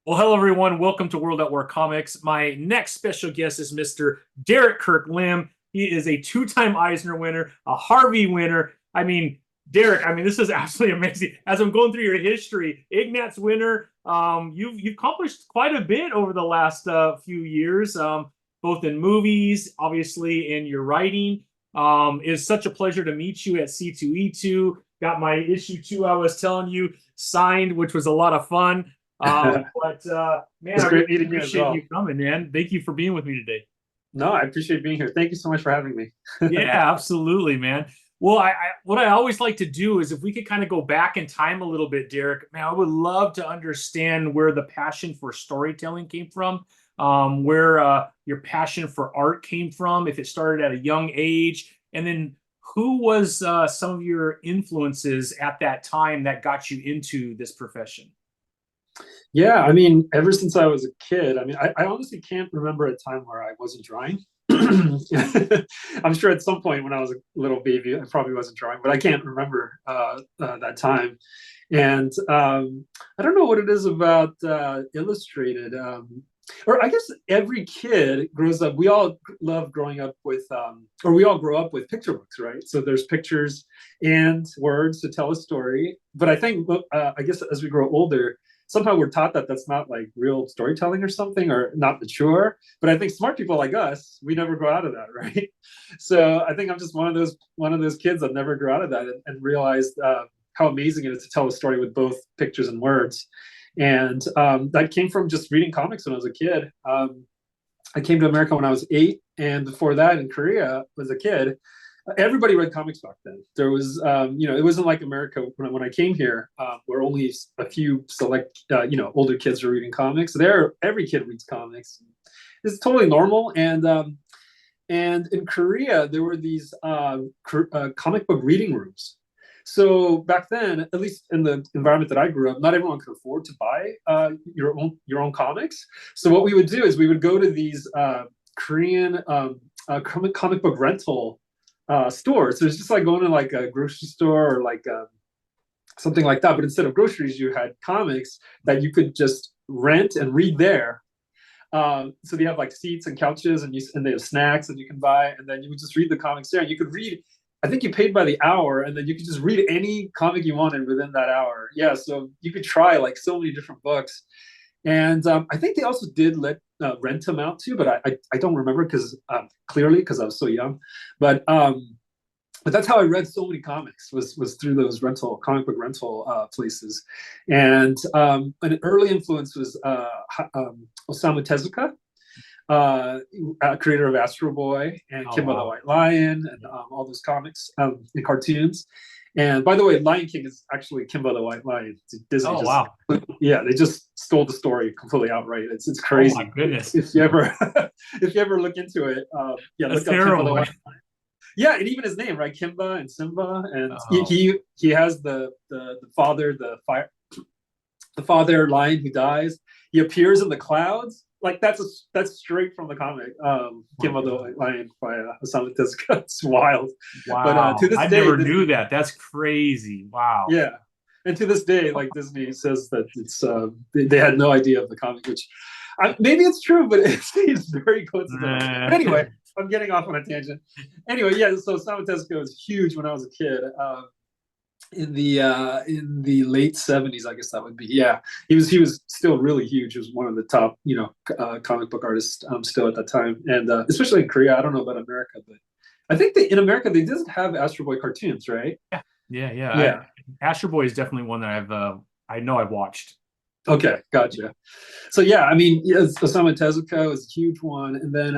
Well, hello everyone. Welcome to World at War Comics. My next special guest is Mr. Derek Kirk Lim. He is a two-time Eisner winner, a Harvey winner. Derek, this is absolutely amazing. As I'm going through your history, Ignatz winner. You've accomplished quite a bit over the last few years, both in movies, obviously, in your writing. It's such a pleasure to meet you at C2E2. Got my issue 2 I was telling you signed, which was a lot of fun. Man, It's I great really meeting you as appreciate you well. coming, man. Thank you for being with me today. No, I appreciate being here. Thank you so much for having me. Yeah, absolutely, man. Well, what I always like to do is if we could kind of go back in time a little bit, Derek, man, I would love to understand where the passion for storytelling came from, where your passion for art came from, if it started at a young age, and then who was some of your influences at that time that got you into this profession? Yeah, ever since I was a kid, I honestly can't remember a time where I wasn't drawing. I'm sure at some point when I was a little baby, I probably wasn't drawing, but I can't remember that time. And I don't know what it is about Illustrated. Or I guess every kid grows up. We all love growing up with, or we all grow up with picture books, right? So there's pictures and words to tell a story. But I think, I guess as we grow older, somehow we're taught that that's not like real storytelling or something, or not mature. But I think smart people like us, we never grow out of that, right? So I think I'm just one of those kids that never grew out of that, and realized how amazing it is to tell a story with both pictures and words. And that came from just reading comics when I was a kid. I came to America when I was 8, and before that in Korea as a kid, everybody read comics back then. There was, it wasn't like America when I came here, where only a few select, older kids are reading comics. There, every kid reads comics. It's totally normal. And in Korea, there were these comic book reading rooms. So back then, at least in the environment that I grew up, not everyone could afford to buy your own comics. So what we would do is we would go to these Korean comic book rental stores. So it's just like going to like a grocery store or like something like that. But instead of groceries, you had comics that you could just rent and read there. So they have like seats and couches, and they have snacks that you can buy, and then you would just read the comics there. And you could read. I think you paid by the hour, and then you could just read any comic you wanted within that hour. Yeah, so you could try like so many different books. And I think they also did let rent them out too, but I don't remember because clearly because I was so young. But but that's how I read so many comics was through those comic book rental places. And an early influence was Osamu Tezuka, creator of Astro Boy and Oh, Kimba the wow. White Lion and all those comics and cartoons. And by the way, Lion King is actually Kimba the White Lion. Disney Oh, just, wow. yeah, they just stole the story completely outright. It's Oh my crazy. goodness. If you ever if you ever look into it, yeah, That's look up Kimba the terrible, man. White. Yeah, and even his name, right? Kimba and Simba, and Oh, he has the father, the father lion who dies. He appears in the clouds. Like that's straight from the comic. my Kimba God. the Lion by Osamu Tezuka. It's wild, but to Wow. this I day, never knew Disney, that. That's crazy. Wow. yeah, and to this day, like Disney says that they had no idea of the comic, which maybe it's true, but it seems very coincidental. But Nah. anyway, I'm getting off on a tangent. Anyway, yeah, so Osamu Tezuka was huge when I was a kid. In the late 70s, I guess that would be. Yeah, he was still really huge. He was one of the top, comic book artists still at that time, and especially in Korea. I don't know about America, but I think in America they did have Astro Boy cartoons, right? Yeah, yeah, yeah. Yeah. Astro Boy is definitely one that I know I've watched. Okay, gotcha. So yeah, yes, Osamu Tezuka was a huge one, and then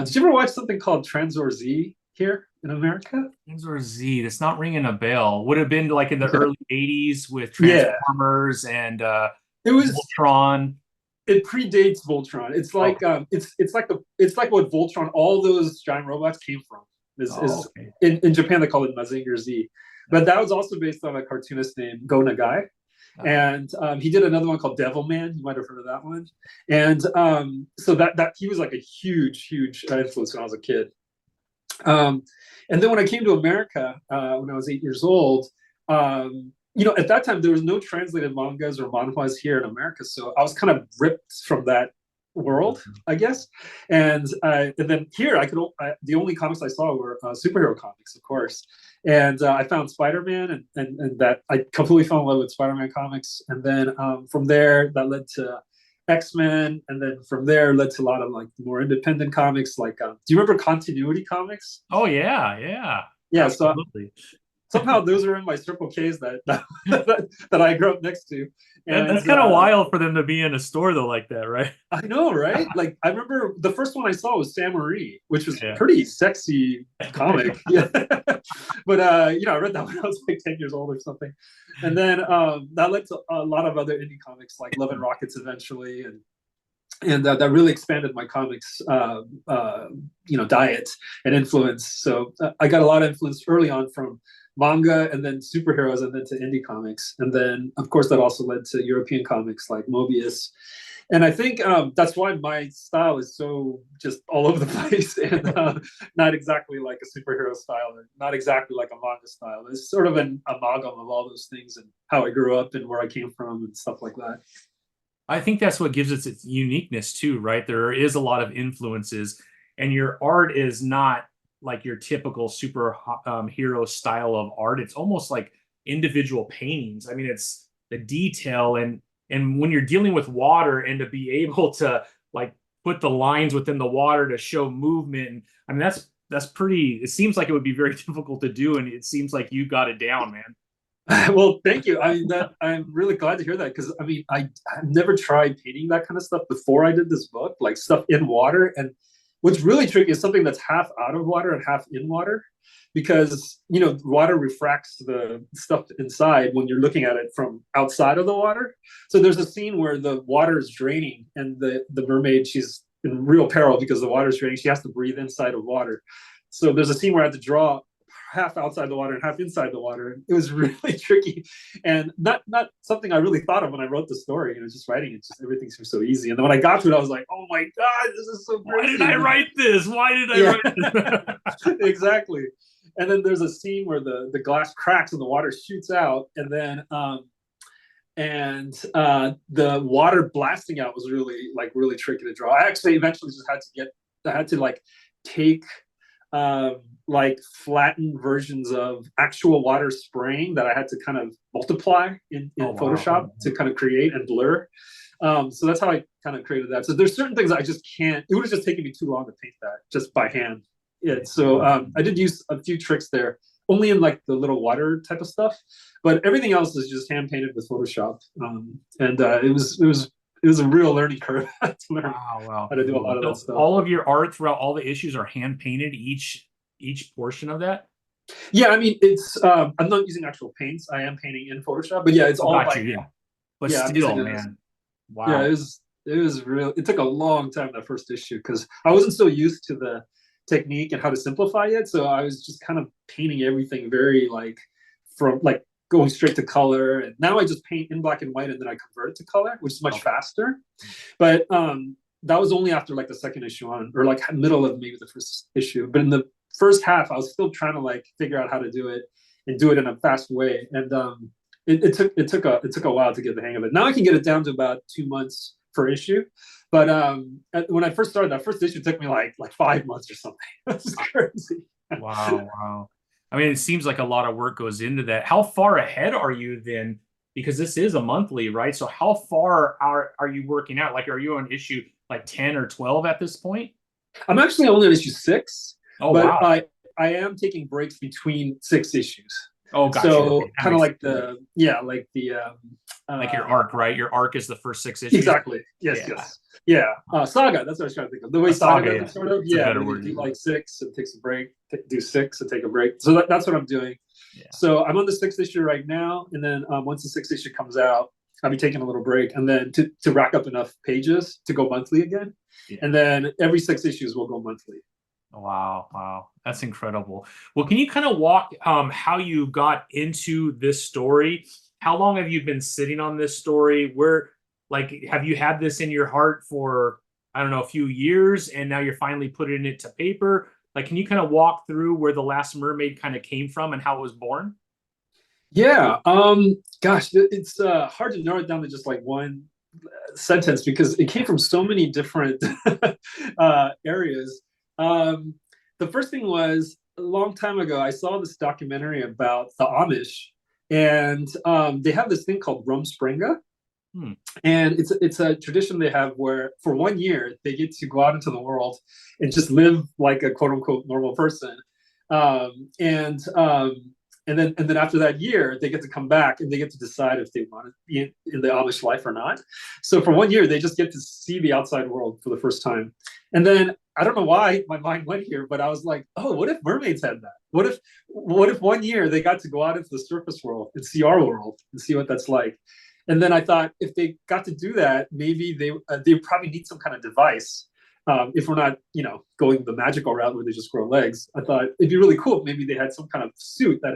did you ever watch something called Transor Z here in America? Or Z, that's not ringing a bell. Would have been like in the Okay. early 80s with Yeah, Transformers and it was. Voltron. It predates Voltron. It's Oh, like it's like what Voltron, all those giant robots came from. oh, Is okay. in Japan they call it Mazinger Z, but that was also based on a cartoonist named Go Nagai, Uh, and he did another one called Devil Man. You might have heard of that one. And so that he was like a huge influence when I was a kid. Um, and then when I came to America when I was 8 years old, at that time there was no translated mangas or manhwas here in America, so I was kind of ripped from that world, I guess. And then here, the only comics I saw were superhero comics, of course. And I found Spider-Man, and that I completely fell in love with Spider-Man comics. And then from there, that led to X-Men, and then from there led to a lot of like more independent comics. Like, do you remember Continuity Comics? Oh yeah, yeah, Yeah, so absolutely. somehow those are in my Circle K's that I grew up next to. That's And kind of wild for them to be in a store though, like that, right? I know, right? Like I remember the first one I saw was Sam Marie, which was Yeah. pretty sexy comic. Yeah. But I read that when I was like 10 years old or something. And then that led to a lot of other indie comics like Love and Rockets eventually, and that really expanded my comics diet and influence. So I got a lot of influence early on from manga, and then superheroes, and then to indie comics, and then of course that also led to European comics like Mobius. And I think that's why my style is so just all over the place, and not exactly like a superhero style, or not exactly like a manga style. It's sort of an amalgam of all those things, and how I grew up and where I came from and stuff like that. I think that's what gives it its uniqueness too, right? There is a lot of influences, and your art is not like your typical super hero style of art. It's almost like individual paintings. I mean, it's the detail, and when you're dealing with water, and to be able to like put the lines within the water to show movement. I mean, that's pretty. It seems like it would be very difficult to do, and it seems like you got it down, man. Well, thank you. I mean, that I'm really glad to hear that, because I mean, I've never tried painting that kind of stuff before I did this book, like stuff in water. And what's really tricky is something that's half out of water and half in water, because water refracts the stuff inside when you're looking at it from outside of the water. So there's a scene where the water is draining, and the mermaid, she's in real peril because the water is draining. She has to breathe inside of water. So there's a scene where I had to draw half outside the water and half inside the water. It was really tricky, and not something I really thought of when I wrote the story. Just writing it, just everything seems so easy. And then when I got to it, I was like, "Oh my god, this is so crazy!" Why did I write this? Why did I write this? Exactly. And then there's a scene where the glass cracks and the water shoots out, and then the water blasting out was really tricky to draw. I actually eventually just had to like take like flattened versions of actual water spraying that I had to kind of multiply in Photoshop to kind of create and blur. So that's how I kind of created that. So there's certain things I just can't. It would have just taken me too long to paint that just by hand. Yeah. So I did use a few tricks there, only in like the little water type of stuff, but everything else is just hand painted with Photoshop. And it was a real learning curve to learn how to do a lot of that stuff. All of your art throughout all the issues are hand painted, each portion of that. Yeah, I mean, it's I'm not using actual paints. I am painting in Photoshop, but yeah, it's all by hand. Yeah. But still, man, wow. Yeah, it was real. It took a long time, that first issue, because I wasn't so used to the technique and how to simplify it. So I was just kind of painting everything very from going straight to color. And now I just paint in black and white, and then I convert it to color, which is much faster. But that was only after like the second issue on, or like middle of maybe the first issue. But in the first half, I was still trying to like figure out how to do it and do it in a fast way. And it took a while to get the hang of it. Now I can get it down to about 2 months per issue. But when I first started, that first issue took me like 5 months or something. That's crazy. Wow. I mean, it seems like a lot of work goes into that. How far ahead are you then? Because this is a monthly, right? So how far are you working out? Like, are you on issue like 10 or 12 at this point? I'm actually only on issue 6. Oh, but wow. I am taking breaks between 6 issues. Oh, gotcha. So kind of like like your arc, right? Your arc is the first 6 issues. Exactly. Yes. Yeah. Saga. That's what I was trying to think of. The way Saga does it, sort of. Yeah. Do like 6 and takes a break. Do 6 and take a break. So that's what I'm doing. Yeah. So I'm on the 6th issue right now, and then once the 6th issue comes out, I'll be taking a little break, and then to rack up enough pages to go monthly again. Yeah. And then every 6 issues will go monthly. Wow. That's incredible. Well, can you kind of walk how you got into this story? How long have you been sitting on this story? Have you had this in your heart for, I don't know, a few years, and now you're finally putting it to paper? Like, can you kind of walk through where The Last Mermaid kind of came from and how it was born? Yeah. Gosh, it's hard to narrow it down to just like one sentence because it came from so many different areas. Um, the first thing was a long time ago, I saw this documentary about the Amish, and they have this thing called Rumspringa, Hmm. and it's a tradition they have where for 1 year they get to go out into the world and just live like a quote unquote normal person, um, and um, and then after that year they get to come back and they get to decide if they want to be in the Amish life or not. So for 1 year they just get to see the outside world for the first time, and then I don't know why my mind went here, but I was like, oh, what if mermaids had that? What if 1 year they got to go out into the surface world and see our world and see what that's like? And then I thought if they got to do that, maybe they probably need some kind of device. If we're not, going the magical route where they just grow legs, I thought it'd be really cool if maybe they had some kind of suit that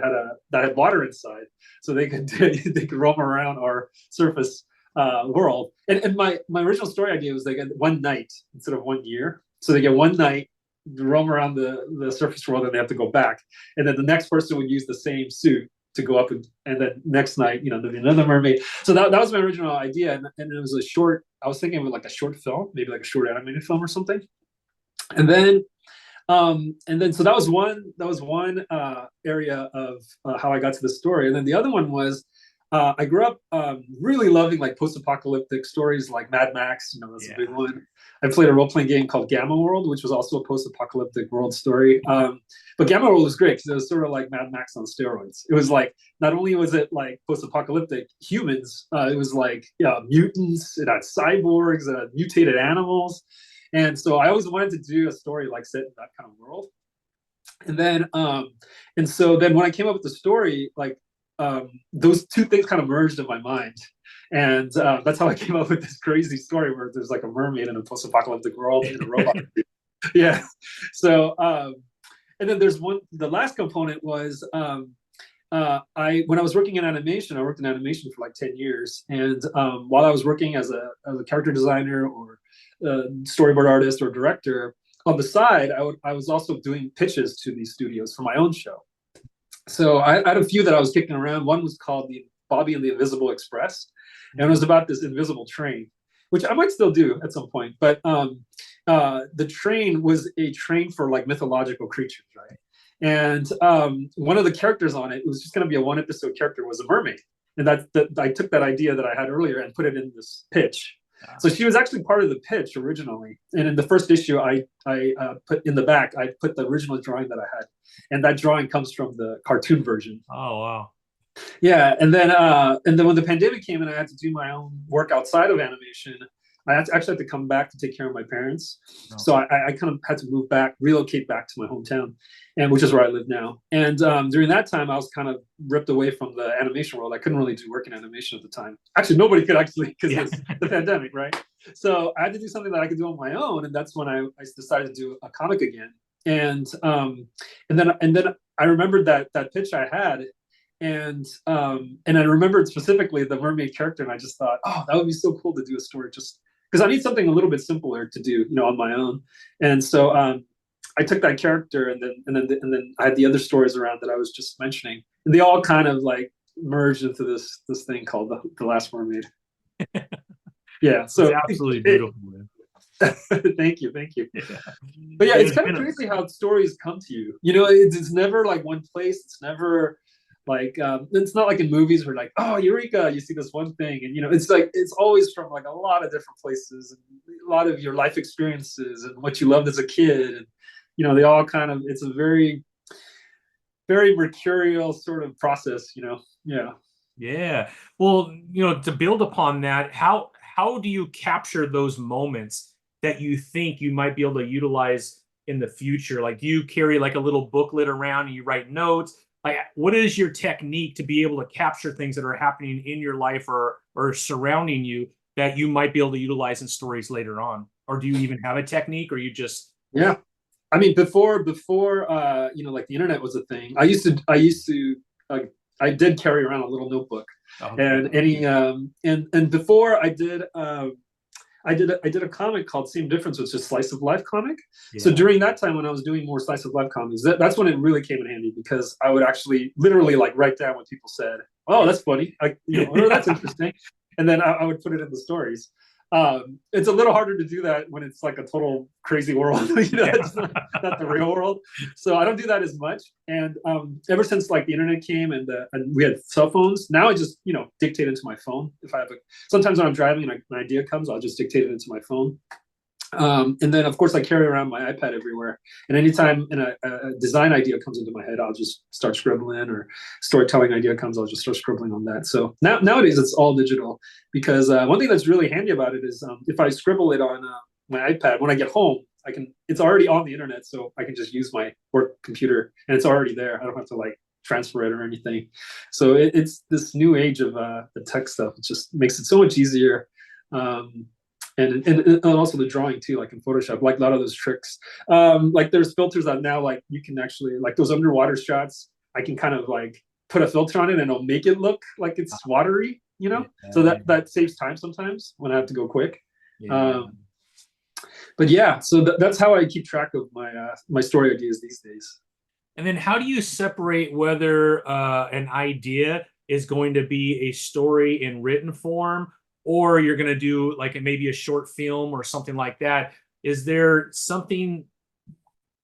had water inside, so they could they could roam around our surface world. And my original story idea was they get 1 night instead of 1 year, so they get 1 night roam around the surface world and they have to go back, and then the next person would use the same suit to go up, and then next night, there'd be another mermaid. So that was my original idea, and it was a short. I was thinking of like a short film, maybe like a short animated film or something. And then so that was one area of how I got to the story, and then the other one was I grew up really loving like post-apocalyptic stories like Mad Max. That's a big one. I played a role-playing game called Gamma World, which was also a post-apocalyptic world story. But Gamma World was great because it was sort of like Mad Max on steroids. It was like not only was it like post-apocalyptic humans, it was like mutants, it had cyborgs, it had mutated animals, and so I always wanted to do a story like set in that kind of world. And then when I came up with the story, like those two things kind of merged in my mind, and that's how I came up with this crazy story where there's like a mermaid in a post-apocalyptic world and a robot. Yeah. So and then there's one. The last component was I when I was working in animation, I worked in animation for like 10 years, and while I was working as a character designer or storyboard artist or director, on the side, I was also doing pitches to these studios for my own show. So I had a few that I was kicking around. One was called the Bobby and the Invisible Express, and it was about this invisible train, which I might still do at some point. But the train was a train for like mythological creatures, right? And one of the characters on it was just going to be a one episode character was a mermaid, and that I took that idea that I had earlier and put it in this pitch. So she was actually part of the pitch originally, and in the first issue, I put in the back I put the original drawing that I had, and that drawing comes from the cartoon version. Oh wow. Yeah, and then when the pandemic came and I had to do my own work outside of animation, actually had to come back to take care of my parents. No. So I kind of had to move back, relocate back to my hometown, and which is where I live now. And during that time, I was kind of ripped away from the animation world. I couldn't really do work in animation at the time. Actually, nobody could actually because Yeah. it's the pandemic, right? So I had to do something that I could do on my own, and that's when I decided to do a comic again. And then I remembered that pitch I had, and I remembered specifically the mermaid character, and I just thought, oh, that would be so cool to do a story just because I need something a little bit simpler to do, on my own. And so I took that character, and then I had the other stories around that I was just mentioning, and they all kind of like merged into this thing called the Last Mermaid. Yeah, so It's absolutely beautiful, man. thank you. Yeah. But yeah, it's It's kind been of a- crazy how stories come to you. It's never like one place. It's never like it's not like in movies where like, oh, eureka, you see this one thing, and it's like it's always from like a lot of different places and a lot of your life experiences and what you loved as a kid, and they all kind of it's a very very mercurial sort of process. Yeah. Yeah. Well, to build upon that, how do you capture those moments that you think you might be able to utilize in the future? Like, do you carry like a little booklet around and you write notes? Like, what is your technique to be able to capture things that are happening in your life or surrounding you that you might be able to utilize in stories later on? Or do you even have a technique, or you just Yeah. I mean, before like the internet was a thing, I used to I did carry around a little notebook, okay. and any and before I did I did a comic called Same Difference, which is slice of life comic. So Yeah. during that time when I was doing more slice of life comics, that's when it really came in handy because I would actually literally like write down what people said. Oh, that's funny. Or that's interesting, and then I would put it in the stories. It's a little harder to do that when it's like a total crazy world, Yeah. it's not the real world. So I don't do that as much. And ever since like the internet came and we had cell phones, now I just dictate into my phone. If I have sometimes when I'm driving and an idea comes, I'll just dictate it into my phone. And then of course I carry around my iPad everywhere. And anytime a design idea comes into my head, I'll just start scribbling, or storytelling idea comes, I'll just start scribbling on that. So nowadays it's all digital because one thing that's really handy about it is if I scribble it on my iPad, when I get home, it's already on the internet, so I can just use my work computer and it's already there. I don't have to like transfer it or anything. So it's this new age of the tech stuff. It just makes it so much easier. And also the drawing too, like in Photoshop, like a lot of those tricks. Like there's filters that now like you can actually like those underwater shots. I can kind of like put a filter on it and it'll make it look like it's watery, So that saves time sometimes when I have to go quick. Yeah. But yeah, so that's how I keep track of my story ideas these days. And then how do you separate whether an idea is going to be a story in written form, or you're going to do like maybe a short film or something like that? Is there something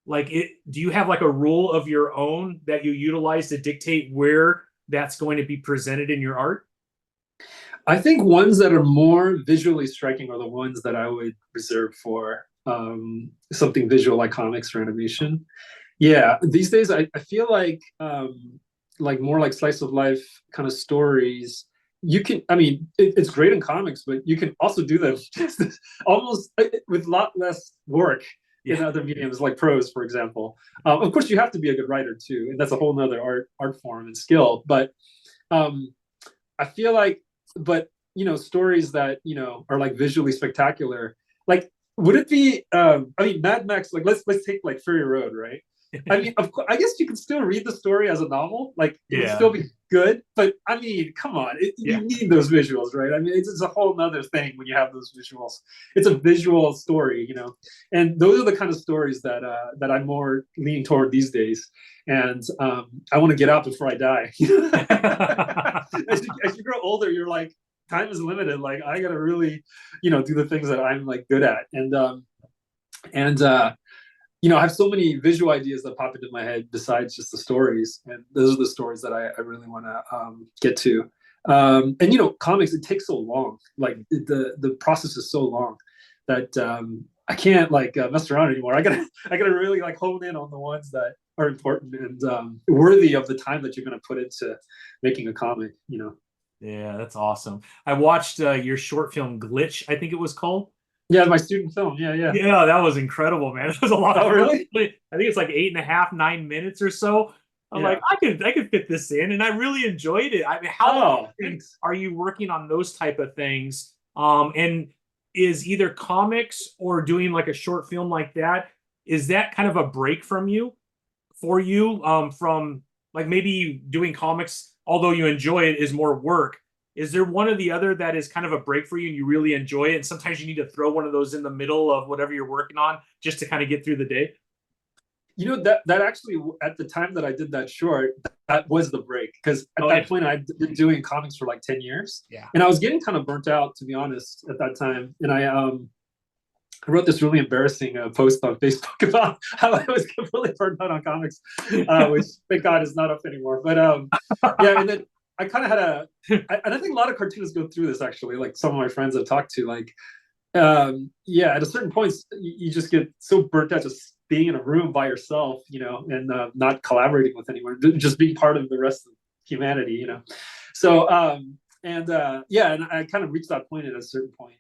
like it? Do you have like a rule of your own that you utilize to dictate where that's going to be presented in your art? I think ones that are more visually striking are the ones that I would reserve for something visual like comics or animation. Yeah, these days I feel like more like slice of life kind of stories. You can, I mean, it's great in comics, but you can also do them just almost with a lot less work in other mediums like prose, for example. Of course, you have to be a good writer too, and that's a whole nother art form and skill. But I feel like, but stories that are like visually spectacular. Like, would it be? I mean, Mad Max. Like, let's take like Fury Road, right? I mean, of course, I guess you can still read the story as a novel. Like, it would still be good. But I mean, come on, you need those visuals, right? I mean, it's a whole nother thing when you have those visuals. It's a visual story, and those are the kind of stories that I'm more leaning toward these days. And I want to get out before I die. As you grow older, you're like, time is limited. Like, I gotta really, do the things that I'm like good at. And I have so many visual ideas that pop into my head besides just the stories, and those are the stories that I really want to get to. And comics, it takes so long. Like the process is so long that I can't like mess around anymore. I gotta really like hone in on the ones that are important and worthy of the time that you're going to put into making a comic. Yeah, that's awesome. I watched your short film Glitch, I think it was called. Yeah, my student film. Yeah. Yeah, that was incredible, man. It was a lot Oh, of really? I think it's like 8.5, 9 minutes or so. I'm like, Yeah. I could fit this in, and I really enjoyed it. I mean, how Oh, often thanks. are you working on those type of things? And is either comics or doing like a short film like that, is that kind of a break from you for you? From like maybe doing comics, although you enjoy it, is more work. Is there one or the other that is kind of a break for you and you really enjoy it? And sometimes you need to throw one of those in the middle of whatever you're working on just to kind of get through the day? That actually, at the time that I did that short, that was the break, because at that point I'd been doing comics for like 10 years. Yeah. And I was getting kind of burnt out, to be honest, at that time. And I wrote this really embarrassing post on Facebook about how I was completely burnt out on comics, which thank God is not up anymore. But yeah, and then I kind of had and I think a lot of cartoonists go through this actually. Like some of my friends I've talked to, like, yeah, at a certain point, you just get so burnt out just being in a room by yourself, and not collaborating with anyone, just being part of the rest of humanity. So, yeah, and I kind of reached that point at a certain point.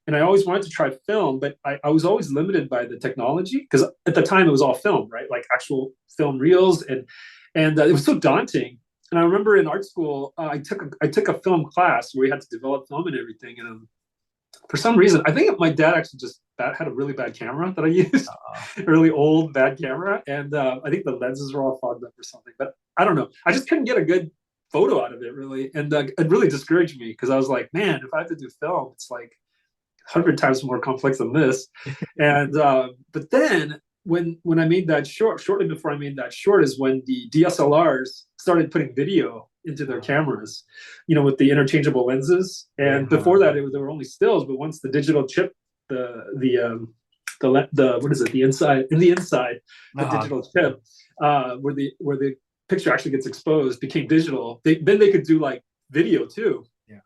And I always wanted to try film, but I was always limited by the technology, because at the time it was all film, right? Like actual film reels, and it was so daunting. And I remember in art school, I took a film class where we had to develop film and everything. And for some reason, I think my dad actually just had a really bad camera that I used, really old bad camera, and I think the lenses were all fogged up or something. But I don't know. I just couldn't get a good photo out of it, really. And it really discouraged me because I was like, man, if I have to do film, it's like 100 times more complex than this. And but then when I made that short, shortly before I made that short, is when the DSLRs started putting video into their cameras, with the interchangeable lenses. And before that, there were only stills. But once the digital chip, the what is it? The inside, the digital chip, where the picture actually gets exposed, became digital. Then they could do like video too. Yeah.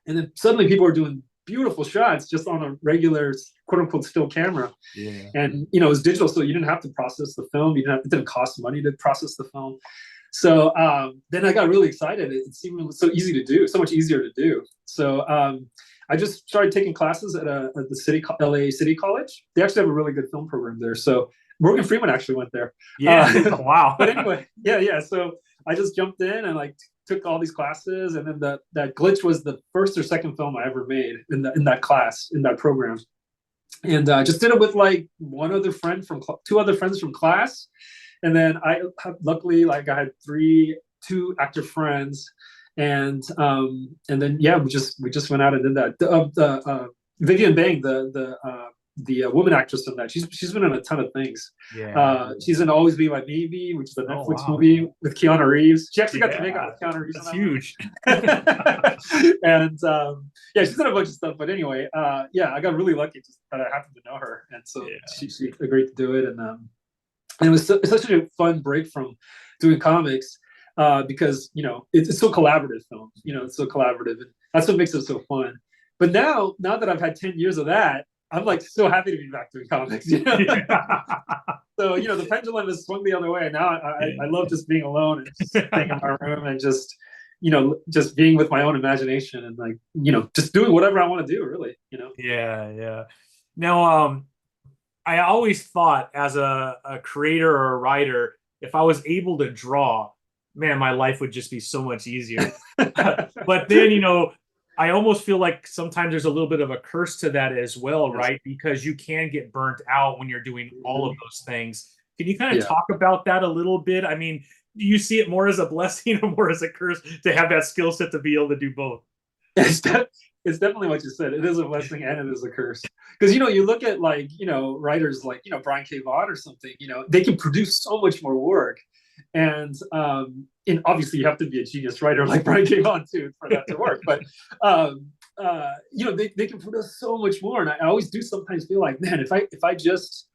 And then suddenly people are doing beautiful shots just on a regular quote unquote still camera. Yeah. And it was digital, so you didn't have to process the film. It didn't cost money to process the film. So then I got really excited. It seemed so easy to do, so much easier to do. So I just started taking classes at the LA City College. They actually have a really good film program there. So Morgan Freeman actually went there. Yeah. Wow. But anyway, yeah. So I just jumped in and like took all these classes, and then that Glitch was the first or second film I ever made in that class, in that program. And I just did it with like two other friends from class. And then I luckily, like, I had two actor friends, and then we just went out and did that. Vivian Bang, the woman actress in that, she's been in a ton of things. Yeah. She's in Always Be My Baby, which is a Netflix movie with Keanu Reeves. She actually got to make out with Keanu Reeves. That's huge. And she's done a bunch of stuff. But anyway, I got really lucky just that I happened to know her, and so she agreed to do it. And it was it's such a fun break from doing comics, because it's so collaborative film. It's so collaborative, and that's what makes it so fun. But now that I've had 10 years of that, I'm like so happy to be back doing comics. So the pendulum has swung the other way. Now I love just being alone and just staying in my room and just being with my own imagination and like just doing whatever I want to do, really. Yeah. Now I always thought, as a creator or a writer, if I was able to draw, man, my life would just be so much easier. But then, I almost feel like sometimes there's a little bit of a curse to that as well, right? Because you can get burnt out when you're doing all of those things. Can you kind of talk about that a little bit? I mean, do you see it more as a blessing or more as a curse to have that skill set to be able to do both? It's definitely what you said. It is a blessing and it is a curse. Because, you look at like, writers like, Brian K. Vaughan or something, they can produce so much more work. And obviously you have to be a genius writer like Brian K. Vaughan too for that to work. But, they can produce so much more. And I always do sometimes feel like, man, if I just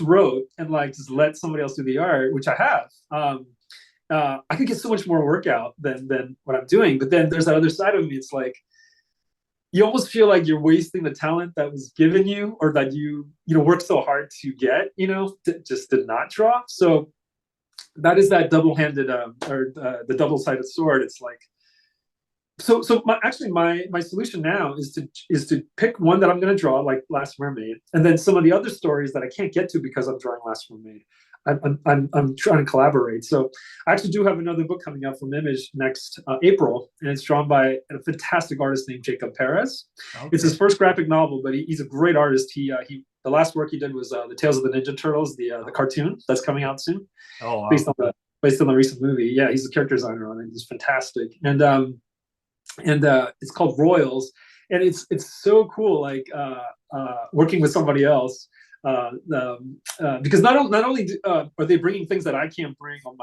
wrote and like just let somebody else do the art, which I have, I could get so much more work out than what I'm doing. But then there's that other side of me. It's like, you almost feel like you're wasting the talent that was given you, or that you worked so hard to get, just did not draw. So that is that double-handed or the double-sided sword. It's like, so my solution now is to pick one that I'm going to draw, like Last Mermaid, and then some of the other stories that I can't get to because I'm drawing Last Mermaid, I'm trying to collaborate. So I actually do have another book coming out from Image next April, and it's drawn by a fantastic artist named Jacob Perez. Okay. It's his first graphic novel, but he's a great artist. The last work he did was the Tales of the Ninja Turtles, the cartoon that's coming out soon. Oh, wow. Based on the recent movie. Yeah, he's a character designer on it. He's fantastic, and it's called Royals, and it's so cool, like working with somebody else. Because not only are they bringing things that I can't bring on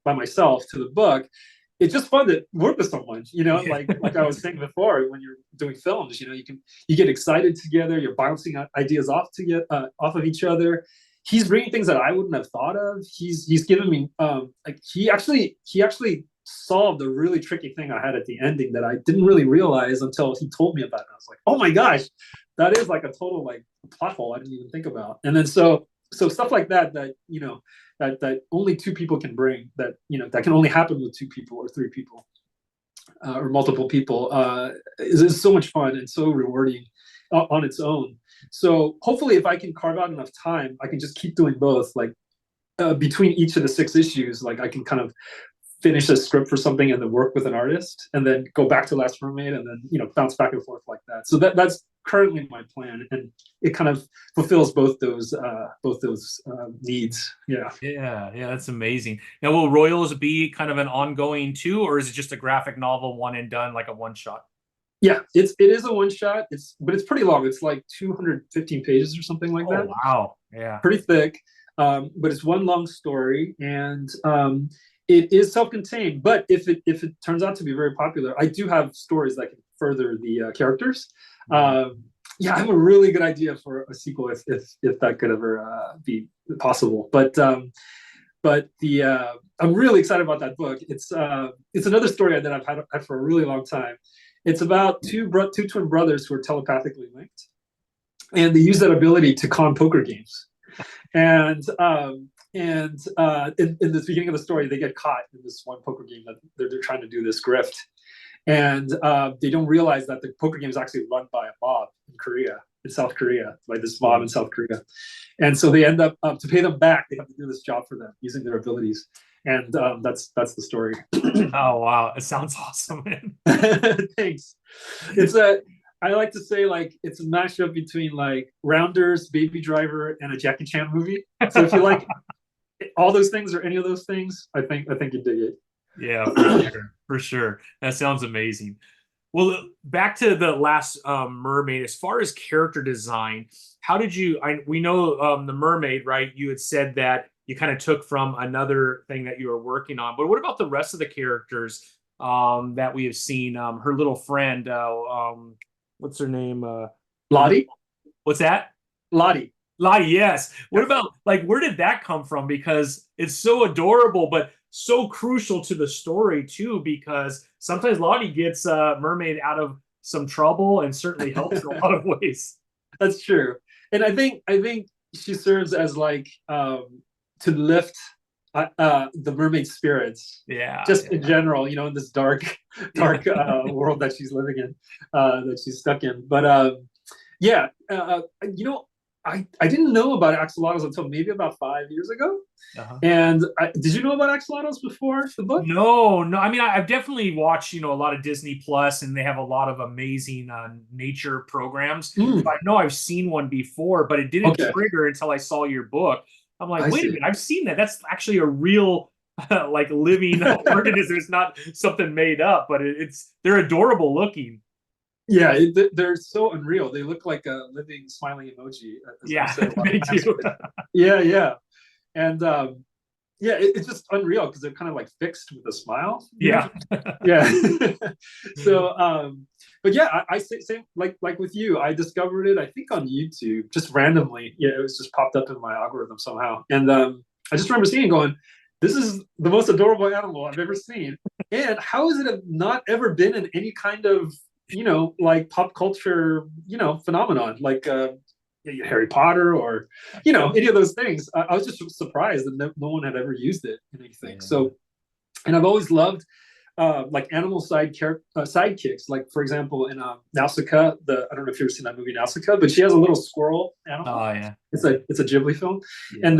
by myself to the book, it's just fun to work with someone. Like I was saying before, when you're doing films, you get excited together. You're bouncing ideas off of each other. He's bringing things that I wouldn't have thought of. He's given me he actually solved a really tricky thing I had at the ending that I didn't really realize until he told me about it. I was like, oh my gosh, that is like a total like plot hole I didn't even think about. And then so stuff like that that only two people can bring, that can only happen with two people or three people or multiple people, is so much fun and so rewarding on its own. So hopefully if I can carve out enough time, I can just keep doing both. Like between each of the 6 issues, like I can kind of finish a script for something and then work with an artist and then go back to Last Mermaid and then bounce back and forth like that. So that's currently my plan, and it kind of fulfills both those needs. Yeah. Yeah, yeah, that's amazing. Now, will Royals be kind of an ongoing too, or is it just a graphic novel, one and done, like a one shot? Yeah, it is a one shot. But it's pretty long. It's like 215 pages or something like Oh, that. wow. Yeah. Pretty thick. But it's one long story, and it is self-contained. But if it turns out to be very popular, I do have stories that can further the characters. Yeah, I have a really good idea for a sequel if that could ever be possible. But the I'm really excited about that book. It's another story that I've had for a really long time. It's about two twin brothers who are telepathically linked, and they use that ability to con poker games. And in the beginning of the story, they get caught in this one poker game that they're trying to do this grift, and they don't realize that the poker game is actually run by a mob in South Korea, by this mob in South Korea. And so they end up to pay them back, they have to do this job for them using their abilities, and that's the story. Oh, wow, it sounds awesome, man. Thanks. I like to say, like, it's a mashup between like Rounders, Baby Driver, and a Jackie Chan movie. So if you like all those things or any of those things, I think you dig it. Yeah, for sure. For sure. That sounds amazing. Well, back to the Last Mermaid. As far as character design, how did you? We know the Mermaid, right? You had said that you kind of took from another thing that you were working on. But what about the rest of the characters that we have seen? Her little friend, what's her name? Lottie. What's that? Lottie. Lottie, yes. What about, like, where did that come from? Because it's so adorable, but so crucial to the story too, because sometimes Lottie gets Mermaid out of some trouble and certainly helps in a lot of ways. That's true. And I think she serves as like to lift the mermaid spirits. Yeah. Just in general, in this dark world that she's living in, that she's stuck in. But yeah, I didn't know about axolotls until maybe about 5 years ago. And did you know about axolotls before the book? No. I mean, I've definitely watched, a lot of Disney Plus, and they have a lot of amazing nature programs. So I know I've seen one before, but it didn't trigger until I saw your book. I'm like, wait a minute, I've seen that. That's actually a real, like, living organism. It's not something made up, but they're adorable looking. Yeah, they're so unreal. They look like a living smiling emoji. Yeah, they do. Yeah. And it's just unreal because they're kind of like fixed with a smile. Yeah. Yeah. So, but yeah, I say like with you, I discovered it, I think, on YouTube just randomly. Yeah, it was just popped up in my algorithm somehow. And I just remember seeing it going, this is the most adorable animal I've ever seen. And how has it not ever been in any kind of, like pop culture, phenomenon, like Harry Potter or, any of those things. I was just surprised that no one had ever used it in anything. So, and I've always loved like animal sidekicks. Like, for example, in Nausicaa, I don't know if you've ever seen that movie Nausicaa, but she has a little squirrel animal. Oh yeah, it's a Ghibli film. Yeah. And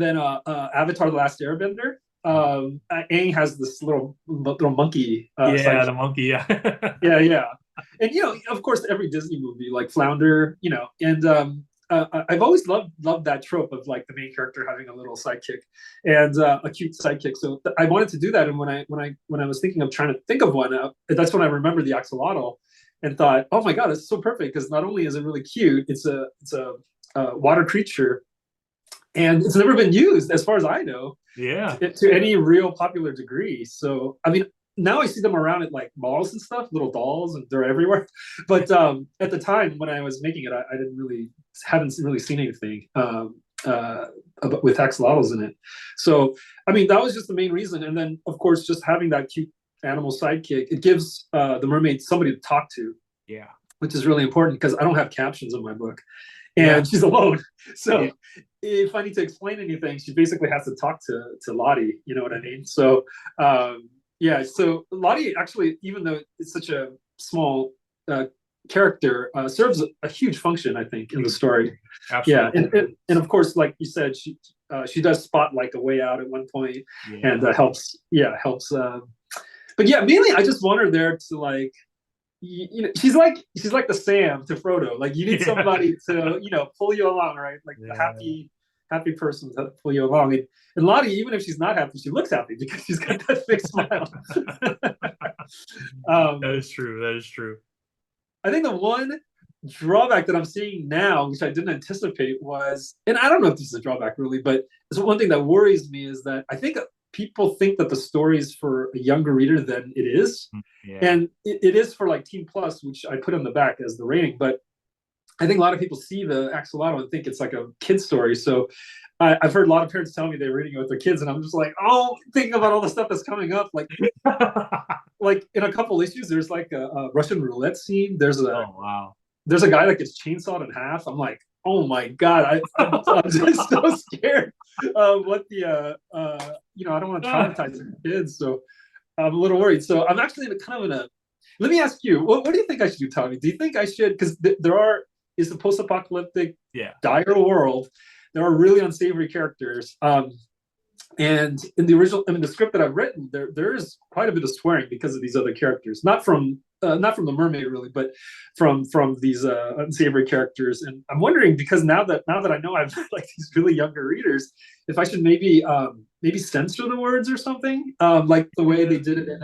then Avatar: The Last Airbender. Aang has this little monkey. The monkey. Yeah. Yeah. And of course, every Disney movie, like Flounder, and I've always loved that trope of like the main character having a little sidekick and a cute sidekick. So I wanted to do that, and when I was thinking of trying to think of one, that's when I remembered the axolotl and thought, oh my god, it's so perfect, because not only is it really cute, it's a water creature, and it's never been used, as far as I know, to any real popular degree. So I mean, now I see them around at like malls and stuff, little dolls, and they're everywhere. But at the time when I was making it, I hadn't really seen anything with axolotls in it. So I mean, that was just the main reason. And then of course, just having that cute animal sidekick, it gives the mermaid somebody to talk to. Yeah, which is really important, because I don't have captions in my book, and she's alone. So if I need to explain anything, she basically has to talk to Lottie. You know what I mean? So so Lottie actually, even though it's such a small character, serves a huge function, I think, in the story. Absolutely. Yeah, and of course, like you said, she does spot like a way out at one point, and helps. But yeah, mainly I just want her there to like she's like the Sam to Frodo. Like you need Yeah. somebody to pull you along, right? Like the Yeah. happy person to pull you along. And Lottie, even if she's not happy, she looks happy because she's got that fake smile. That um, is true. That is true. I think the one drawback that I'm seeing now, which I didn't anticipate, was, and I don't know if this is a drawback really, but it's one thing that worries me is that I think people think that the story is for a younger reader than it is. Yeah. And it is for like Teen Plus, which I put in the back as the rating. But I think a lot of people see the axolotl and think it's like a kid story. So I've heard a lot of parents tell me they're reading it with their kids, and I'm just like, oh, thinking about all the stuff that's coming up. Like in a couple issues, there's like a Russian roulette scene. Oh wow. There's a guy that gets chainsawed in half. I'm like, oh my god, I'm just so scared of what I don't want to traumatize kids, so I'm a little worried. So I'm actually kind of in a. Let me ask you, what do you think I should do, Tommy? Do you think I should, because is a post-apocalyptic, Yeah. dire world. There are really unsavory characters. And in the original, I mean, the script that I've written, there is quite a bit of swearing because of these other characters. Not from the mermaid really, but from these unsavory characters. And I'm wondering, because now that I know I've like these really younger readers, if I should maybe censor the words or something, like the way they did it in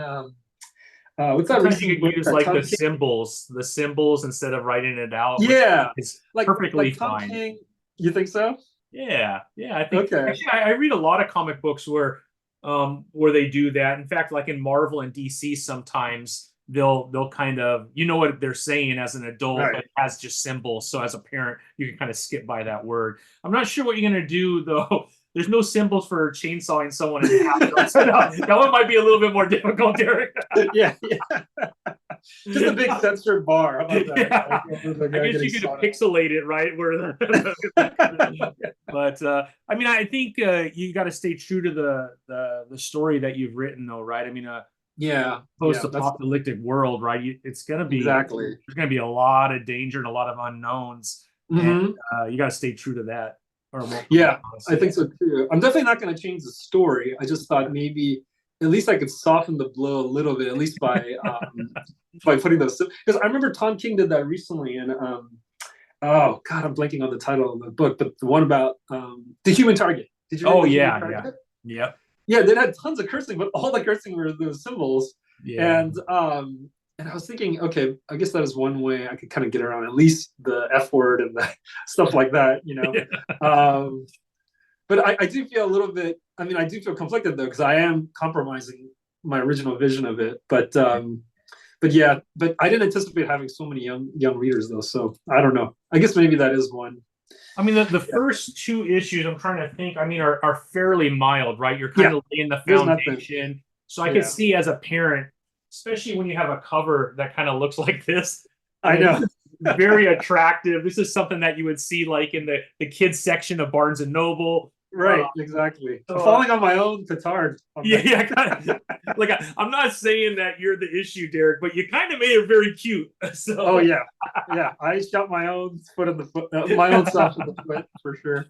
what's that Sometimes you recent can book use that like Tom the symbols instead of writing it out, which Yeah, is perfectly like Tom fine. King. You think so? Yeah, yeah. I think Okay. actually I read a lot of comic books where they do that. In fact, like in Marvel and DC, sometimes they'll kind of what they're saying as an adult, but Right. it has just symbols. So as a parent, you can kind of skip by that word. I'm not sure what you're gonna do though. There's no symbols for chainsawing someone in half. So that one might be a little bit more difficult, Derek. Yeah, yeah. Just a big censored bar. How about that? Yeah, Like, the I guy guess getting you could shot pixelate it, right? Where but I mean, I think you got to stay true to the story that you've written, though, right? I mean, Yeah, yeah. That's post-apocalyptic world, right? It's gonna be exactly. there's gonna be a lot of danger and a lot of unknowns, and Hmm. you got to stay true to that, or it won't come Yeah, across. I Yeah, think so too. I'm definitely not going to change the story. I just thought maybe at least I could soften the blow a little bit, at least by putting those. Because I remember Tom King did that recently, and oh god, I'm blanking on the title of the book, but the one about the Human Target. Did you read oh the Human yeah, yeah, Target? yep, Yeah, they had tons of cursing, but all the cursing were those symbols. yeah. And I was thinking, okay, I guess that is one way I could kind of get around at least the F word and the stuff like that. Yeah. Um, but I do feel a little bit. I mean, I do feel conflicted though because I am compromising my original vision of it. But yeah, but I didn't anticipate having so many young readers though. So I don't know. I guess maybe that is one. I mean, the first two issues I'm trying to think, I mean, are fairly mild, right? You're kind Yeah, of laying the there's nothing. foundation. So I could Yeah, see as a parent, especially when you have a cover that kind of looks like this. I I mean, this know. is very attractive. This is something that you would see like in the kids section of Barnes and Noble. Right, exactly. I'm So falling on my own petard on yeah, that. yeah, kind of, like I'm not saying that you're the issue, Derek, but you kind of made it very cute. Oh So yeah, yeah. I shot my own foot in the foot, my own self in the foot for sure.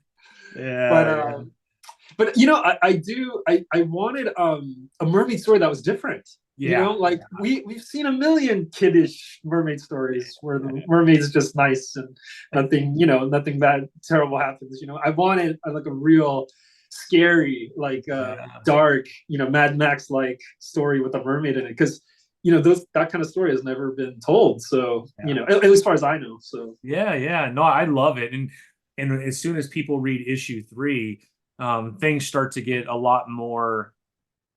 But yeah, yeah, I wanted a mermaid story that was different. yeah, Like we've seen a million kiddish mermaid stories where the mermaid's just nice and nothing bad terrible happens. I wanted like a real scary, like yeah. dark, Mad Max like story with a mermaid in it, because that kind of story has never been told. So Yeah. at least as far as I know. So Yeah, yeah. No, I love it. And as soon as people read issue three, things start to get a lot more,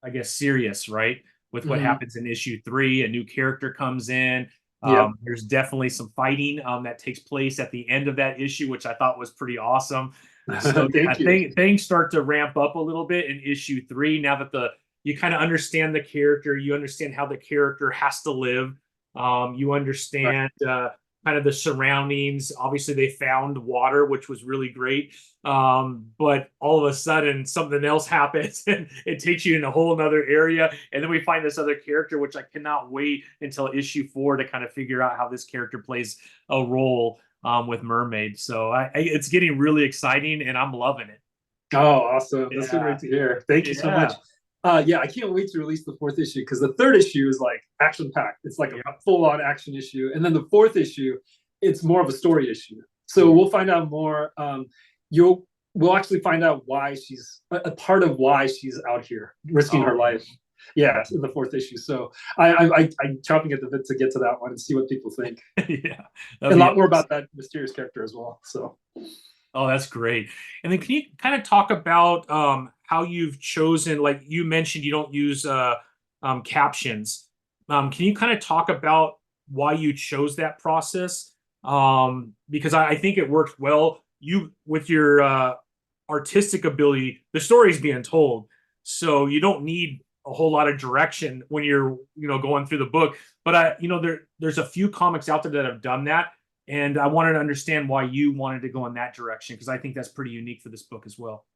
I guess, serious, right? With what mhm. happens in issue three, a new character comes in. Yep. There's definitely some fighting that takes place at the end of that issue, which I thought was pretty awesome. So yeah, Thank you. things start to ramp up a little bit in issue three. Now that you kind of understand the character, you understand how the character has to live. You Right. understand kind of the surroundings. Obviously, they found water, which was really great. But all of a sudden, something else happens and it takes you in a whole other area. And then we find this other character, which I cannot wait until issue four to kind of figure out how this character plays a role with Mermaid. So it's getting really exciting and I'm loving it. Oh, awesome. That's so Yeah. great to hear. Thank you so much. Yeah. Yeah, I can't wait to release the fourth issue because the third issue is like action packed. It's like a full-on action issue, and then the fourth issue, it's more of a story issue. So we'll find out more. We'll actually find out why she's a part of why she's out here risking her life. Yeah, in the fourth issue. So I'm chopping at the bit to get to that one and see what people think. Yeah, a lot more about that mysterious character as well. So. Oh, that's great. And then can you kind of talk about how you've chosen, like you mentioned, you don't use captions. Can you kind of talk about why you chose that process? Because I think it worked well. You, with your artistic ability, the story's being told, so you don't need a whole lot of direction when you're, going through the book. But there's a few comics out there that have done that. And I wanted to understand why you wanted to go in that direction, because I think that's pretty unique for this book as well.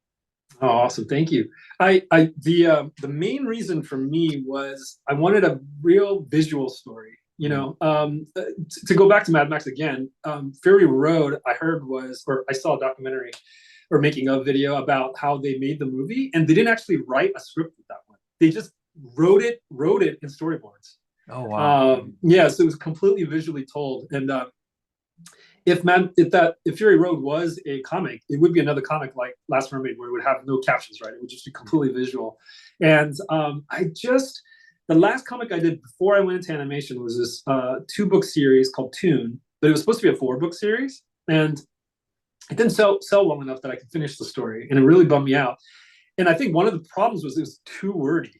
Oh, awesome! Thank you. The main reason for me was I wanted a real visual story. To go back to Mad Max again, Fury Road, I heard or I saw a documentary or making a video about how they made the movie, and they didn't actually write a script with that one. They just wrote it in storyboards. Oh wow! Yeah, so it was completely visually told, and if Fury Road was a comic, it would be another comic like Last Mermaid, where it would have no captions, right? It would just be completely visual. And the last comic I did before I went into animation was this 2-book series called Toon, but it was supposed to be a 4-book series, and it didn't sell well enough that I could finish the story, and it really bummed me out. And I think one of the problems was it was too wordy.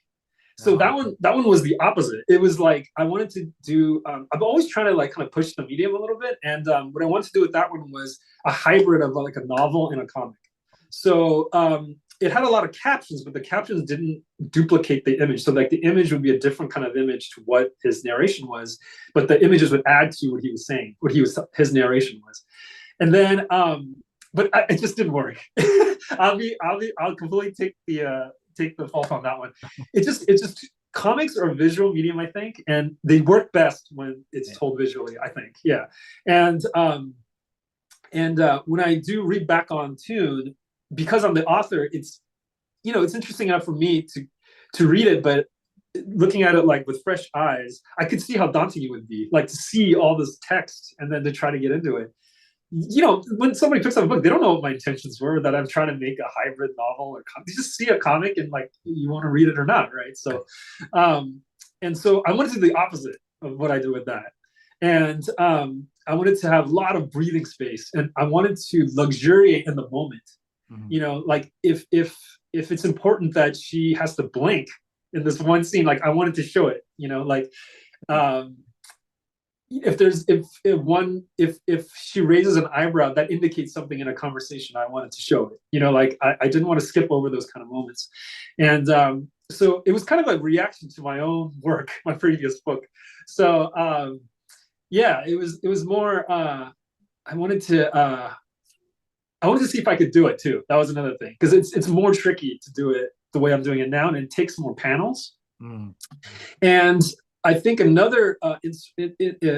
So that one was the opposite. It was like I wanted to do. I'm always trying to like kind of push the medium a little bit, and what I wanted to do with that one was a hybrid of like a novel and a comic. So it had a lot of captions, but the captions didn't duplicate the image. So like the image would be a different kind of image to what his narration was, but the images would add to what he was saying, his narration was. And then, but it just didn't work. I'll completely take the fault on that one. It's just comics are a visual medium, I think, and they work best when it's told visually, I think. Yeah. And when I do read back on Toon, because I'm the author, it's interesting enough for me to read it, but looking at it like with fresh eyes, I could see how daunting it would be, like to see all this text and then to try to get into it. When somebody picks up a book, they don't know what my intentions were, that I'm trying to make a hybrid novel or you just see a comic and like you want to read it or not, right? So and so I wanted to do the opposite of what I did with that. And I wanted to have a lot of breathing space, and I wanted to luxuriate in the moment. Like if it's important that she has to blink in this one scene, like I wanted to show it, if she raises an eyebrow, that indicates something in a conversation, I wanted to show it. Like I didn't want to skip over those kind of moments. And so it was kind of a reaction to my own work, my previous book. So yeah, it was more I wanted to see if I could do it too. That was another thing, because it's more tricky to do it the way I'm doing it now, and it takes more panels. And I think another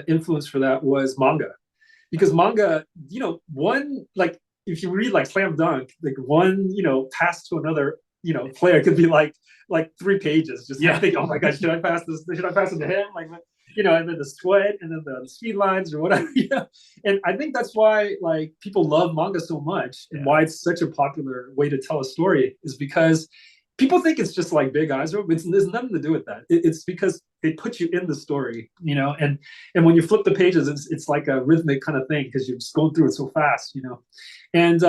influence for that was manga, because manga, one, like if you read like Slam Dunk, like one, pass to another, player could be like 3 pages. Just think, oh my God, should I pass this? Should I pass it to him? Like, and then the sweat, and then the speed lines or whatever. And I think that's why like people love manga so much, and why it's such a popular way to tell a story is because people think it's just like big eyes, but there's nothing to do with that. It's because they put you in the story, and when you flip the pages, it's like a rhythmic kind of thing, because you're just going through it so fast, And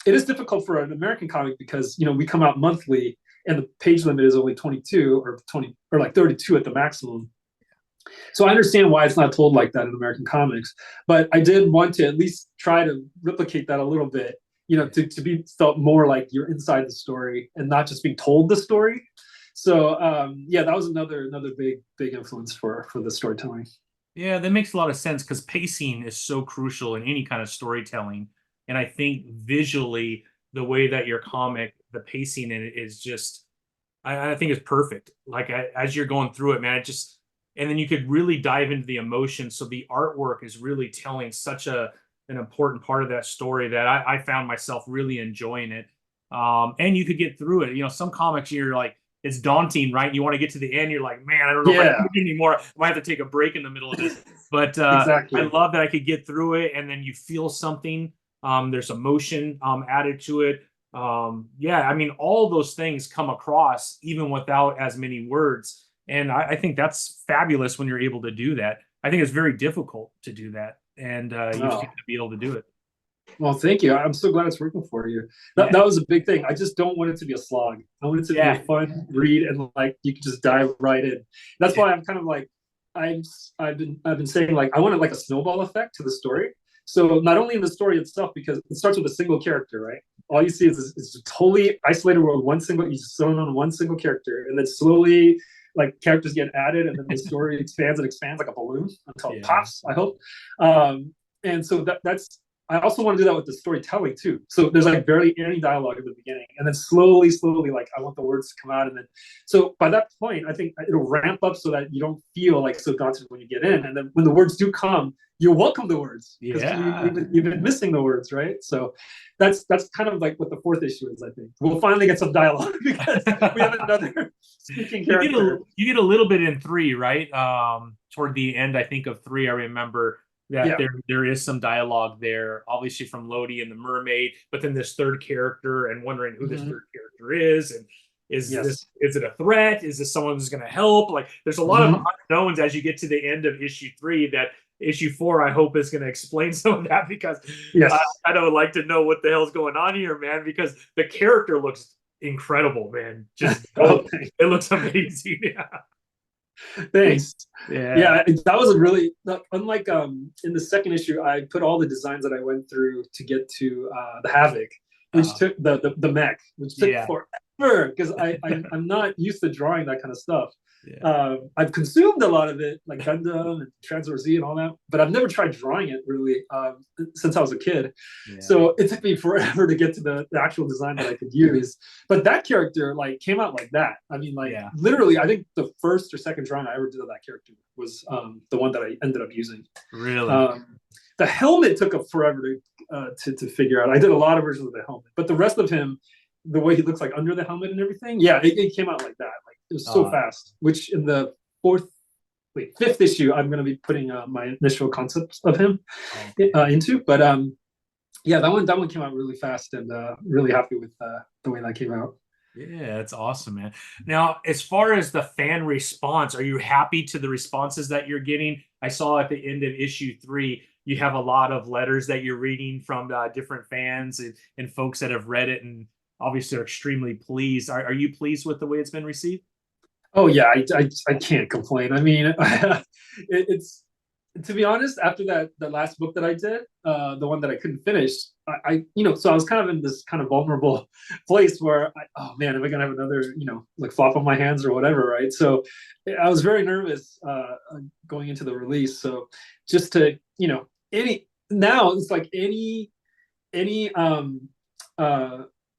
it is difficult for an American comic because, we come out monthly, and the page limit is only 22 or 20 or like 32 at the maximum. So I understand why it's not told like that in American comics, but I did want to at least try to replicate that a little bit, to be felt more like you're inside the story and not just being told the story. So that was another big influence for the storytelling. Yeah, that makes a lot of sense, because pacing is so crucial in any kind of storytelling. And I think visually, the way that your comic, the pacing in it is just, I think it's perfect. Like as you're going through it, man, and then you could really dive into the emotion. So the artwork is really telling such an important part of that story that I found myself really enjoying it. And you could get through it. Some comics you're like, it's daunting, right? You want to get to the end. You're like, man, I don't know if I can Yeah, do anymore. I might have to take a break in the middle of this. But I exactly. love that I could get through it, and then you feel something. There's emotion added to it. Yeah, I mean, all those things come across even without as many words, and I think that's fabulous when you're able to do that. I think it's very difficult to do that, and you seem Oh, to be able to do it. well, thank you. I'm so glad it's working for you. That Yeah, that was a big thing. I just don't want it to be a slog. I want it to be a yeah, fun read and like you can just dive right in. That's yeah. why I'm kind of like I'm I've been saying like I wanted like a snowball effect to the story. So not only in the story itself, because it starts with a single character, right? All you see is a totally isolated world, one single you zone on one single character, and then slowly like characters get added, and then the story expands and expands like a balloon until it Yeah. pops. I hope. And so that's I also want to do that with the storytelling too. So there's like barely any dialogue at the beginning, and then slowly, like I want the words to come out, and then so by that point, I think it'll ramp up so that you don't feel like so daunted when you get in, and then when the words do come, you'll welcome the words because Yeah. you've been missing the words, right? So that's kind of like what the fourth issue is. I think we'll finally get some dialogue because we have another speaking character. You get a little bit in three, right? Toward the end, I think of three, I remember that Yeah. there is some dialogue there, obviously from Lodi and the mermaid, but then this third character and wondering who this Mm-hmm. third character is, and Yes. is it a threat? Is this someone who's going to help? Like, there's a lot of Mm-hmm. unknowns as you get to the end of issue three. That issue four, I hope, is going to explain some of that because Yes. I don't like to know what the hell's going on here, man. Because the character looks incredible, man. Just Oh, it looks amazing. Yeah. thanks. Yeah. Yeah, that was a really unlike in the second issue. I put all the designs that I went through to get to the Havoc, which Uh, took the mech, which took yeah. forever because I'm not used to drawing that kind of stuff. Yeah. I've consumed a lot of it, like Gundam and Transfer Z and all that, but I've never tried drawing it really since I was a kid. Yeah. So it took me forever to get to the actual design that I could use. But that character like came out like that. I mean, like Yeah. literally, I think the first or second drawing I ever did of that character was the one that I ended up using. Really. The helmet took up forever to figure out. I did a lot of versions of the helmet, but the rest of him, the way he looks like under the helmet and everything, yeah, it came out like that. Like it was so fast. Which in the fifth issue, I'm going to be putting my initial concepts of him into. But yeah, that one came out really fast, and really happy with the way that came out. Yeah, that's awesome, man. Now, as far as the fan response, are you happy to the responses that you're getting? I saw at the end of issue three, you have a lot of letters that you're reading from different fans and folks that have read it and obviously are extremely pleased. Are you pleased with the way it's been received? Oh yeah, I can't complain. I mean, it's to be honest, after the last book that I did, the one that I couldn't finish, so I was kind of in this kind of vulnerable place where, oh man, am I gonna have another, like flop on my hands or whatever, right? So I was very nervous going into the release. So just to, any now it's like any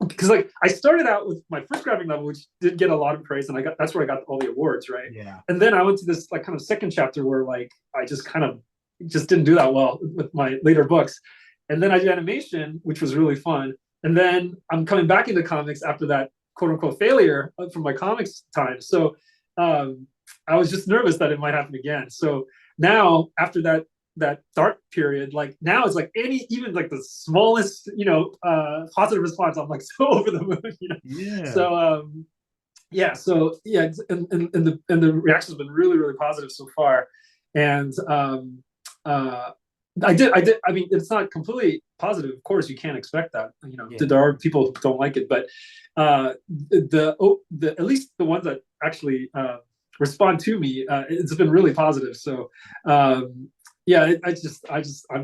because like I started out with my first graphic novel, which did get a lot of praise, and that's where I got all the awards, right? Yeah. And then I went to this like kind of second chapter where like I just kind of just didn't do that well with my later books, and then I did animation, which was really fun, and then I'm coming back into comics after that quote unquote failure from my comics time. So I was just nervous that it might happen again. So now after that dark period, like now it's like even like the smallest positive response, I'm like so over the moon. Yeah. So and the reaction has been really really positive so far. And I mean, it's not completely positive, of course. You can't expect that, Yeah. there are people who don't like it, but the at least the ones that actually respond to me, it's been really positive. So yeah, I'm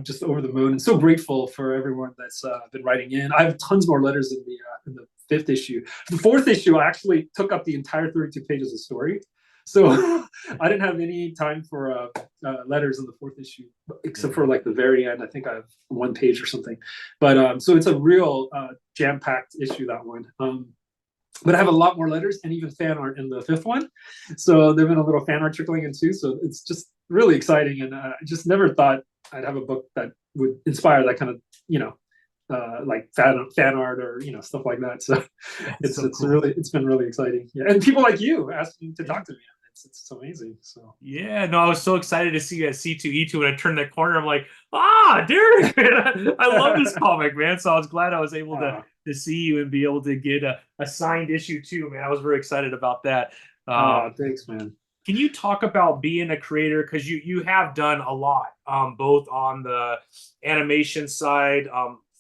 just over the moon and so grateful for everyone that's been writing in. I have tons more letters in the fifth issue. The fourth issue, I actually took up the entire 32 pages of story, so I didn't have any time for letters in the fourth issue, except for like the very end. I think I have one page or something, but so it's a real jam-packed issue, that one. But I have a lot more letters and even fan art in the fifth one. So there've been a little fan art trickling in too. So it's just really exciting. And I just never thought I'd have a book that would inspire that kind of, like fan art or stuff like that. So That's it's so cool. it's been really exciting. Yeah, and people like you asking to talk to me. It's amazing. So Yeah, no, I was so excited to see you at C2E2 when I turned that corner. I'm like, ah, Derek, man, I love this comic, man. So I was glad I was able uh, to see you and be able to get a signed issue too, man. I was very excited about that. Um, thanks, man. can you talk about being a creator? Because you have done a lot, both on the animation side,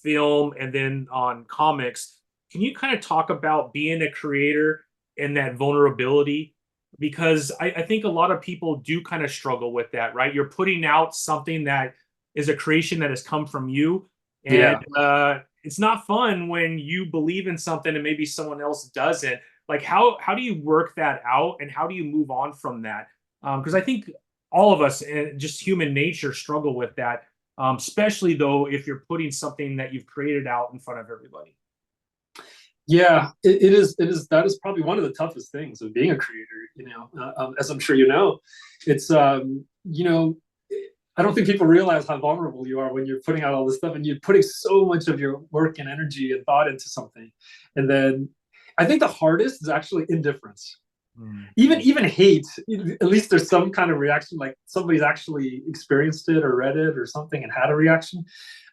film, and then on comics. Can you kind of talk about being a creator and that vulnerability? Because I think a lot of people do kind of struggle with that, right? You're putting out something that is a creation that has come from you, and Yeah. it's not fun when you believe in something and maybe someone else doesn't. Like how do you work that out, and how do you move on from that? Because I think all of us and just human nature struggle with that, especially though if you're putting something that you've created out in front of everybody. Yeah, it is. It is. That is probably one of the toughest things of being a creator. As I'm sure you know, it's I don't think people realize how vulnerable you are when you're putting out all this stuff and you're putting so much of your work and energy and thought into something, and then I think the hardest is actually indifference. Mm. Even hate, at least there's some kind of reaction, like somebody's actually experienced it or read it or something and had a reaction.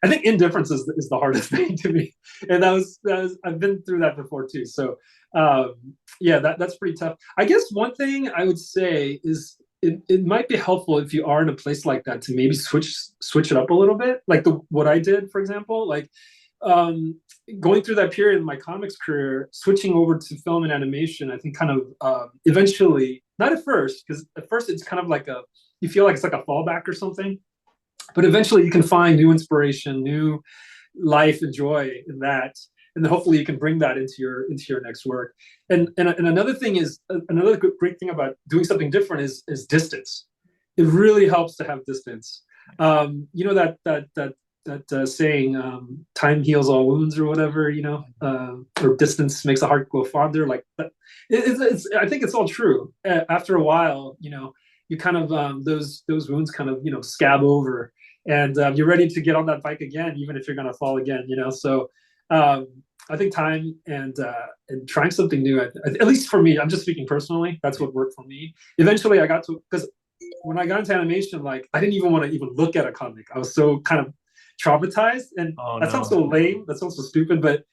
I think indifference is the hardest thing to me, and that was I've been through that before too. So um, yeah, that's pretty tough. I guess one thing I would say is it might be helpful if you are in a place like that to maybe switch it up a little bit, like the what I did, for example, like um, going through that period in my comics career, switching over to film and animation, I think kind of eventually, not at first, because at first it's kind of like you feel like it's like a fallback or something, but eventually you can find new inspiration, new life and joy in that. And then hopefully you can bring that into your next work. And another thing is another great thing about doing something different is distance. It really helps to have distance. That saying, time heals all wounds or whatever, or distance makes a heart grow fonder, like I think it's all true. After a while, you kind of those wounds kind of scab over, and you're ready to get on that bike again, even if you're going to fall again, so I think time and trying something new, at least for me, I'm just speaking personally, that's what worked for me. Eventually I got to, because when I got into animation, like I didn't even want to even look at a comic. I was so kind of traumatized, and Oh that sounds no. so lame, that sounds so stupid, but